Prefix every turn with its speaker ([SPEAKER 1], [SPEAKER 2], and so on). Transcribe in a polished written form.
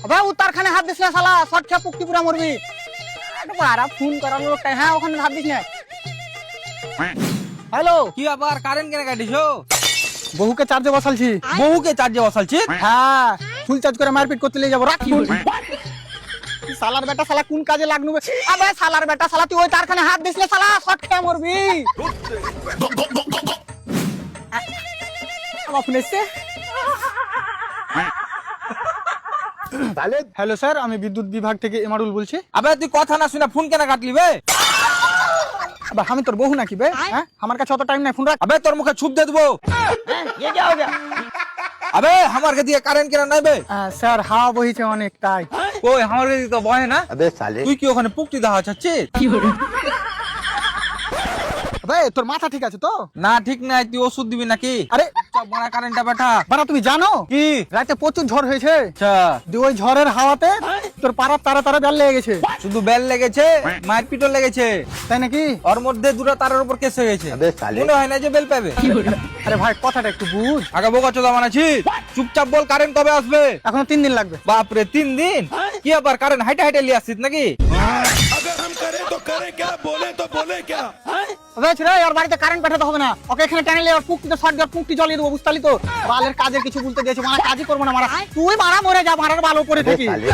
[SPEAKER 1] अबे उतारखाने हाथ दिस ना साला शॉट खेप पुक्ति पूरा मरबी बारा फोन করার লোকটা হ্যাঁ ওখানে হাত দিস না হ্যালো
[SPEAKER 2] কি আবার কারেন্ট কেন কাটিছো?
[SPEAKER 1] বহুকে চার্জে বসালছি
[SPEAKER 2] বহুকে চার্জে বসালছি।
[SPEAKER 1] হ্যাঁ ফুল চার্জ করে মারপিট করতে নিয়ে যাব রাখ সালার বেটা শালা কোন কাজে লাগনু আবে শালার বেটা শালা তুই ওই তারখানে হাত দিস না শালা শট খেয়ে মরবি আমার ফোন এসছে হ্যালো স্যার আমি বিদ্যুৎ বিভাগ থেকে এমারুল বলছি
[SPEAKER 2] আবে তুই কথা না শুনে ফোন কেন কাটলি বে?
[SPEAKER 1] আবে আমি তোর বহু নাকি বে হ্যাঁ আমার কাছে অত টাইম নাই ফোন রাখ
[SPEAKER 2] আবে তোর মুখে ছুপ দে দেবো।
[SPEAKER 1] ये क्या हो गया
[SPEAKER 2] আবে আমারকে দিয়ে কারেন্ট কেন নাই বে?
[SPEAKER 1] স্যার হাওয়া বহিছে অনেক তাই
[SPEAKER 2] ওই আমারকে দিয়ে তো বহে না।
[SPEAKER 3] अबे साले
[SPEAKER 2] তুই কি ওখানে পুকটি দেখা চাচ্ছিস?
[SPEAKER 1] আবে তোর মাথা ঠিক আছে তো
[SPEAKER 2] না ঠিক নাই, তুই ওষুধ দিবি নাকি?
[SPEAKER 1] আরে
[SPEAKER 2] সব বড় কারেন্টটা পাঠা।
[SPEAKER 1] বাড়া তুমি জানো
[SPEAKER 2] কি?
[SPEAKER 1] রাতে প্রচুর ঝড় হয়েছে
[SPEAKER 2] আচ্ছা
[SPEAKER 1] দিয়ে ওই ঝড়ের হাওয়াতে তোর পাড়ার তারা তারা বেল লেগে গেছে
[SPEAKER 2] শুধু বেল লেগেছে, মারপিটও লেগেছে,
[SPEAKER 1] তাই নাকি
[SPEAKER 2] ওর মধ্যে দুটো তারের উপর কেস হয়ে গেছে।
[SPEAKER 3] अबे साले
[SPEAKER 2] মনে হয় না যে বেল পাবে।
[SPEAKER 1] আরে ভাই কথাটা একটু বুঝ
[SPEAKER 2] আগে বোকা চোদা বানাচ্ছি, চুপচাপ বল কারেন্ট কবে আসবে?
[SPEAKER 1] এখনো 3 দিন লাগবে
[SPEAKER 2] বাপরে 3 দিন? কি আবার কারেন্ট হাইটে হাইটে লিয়ে আসছিস নাকি?
[SPEAKER 4] अगर हम करें तो करें क्या, बोले तो बोले क्या।
[SPEAKER 1] আবে রে আর বাড়িতে কারেন্ট পাঠাতে হবে না ওকে এখানে টানেলে আর পুকটিতে শর্ট দিয়ে পুকটি জ্বালিয়ে দেবো বুঝতালি তো বালের কাজের কিছু বলতে দিয়েছে মারা কাজই করবো না মারা তুই মারা মরে যা মারার বাল উপরে
[SPEAKER 3] अबे
[SPEAKER 1] থাকি
[SPEAKER 3] साले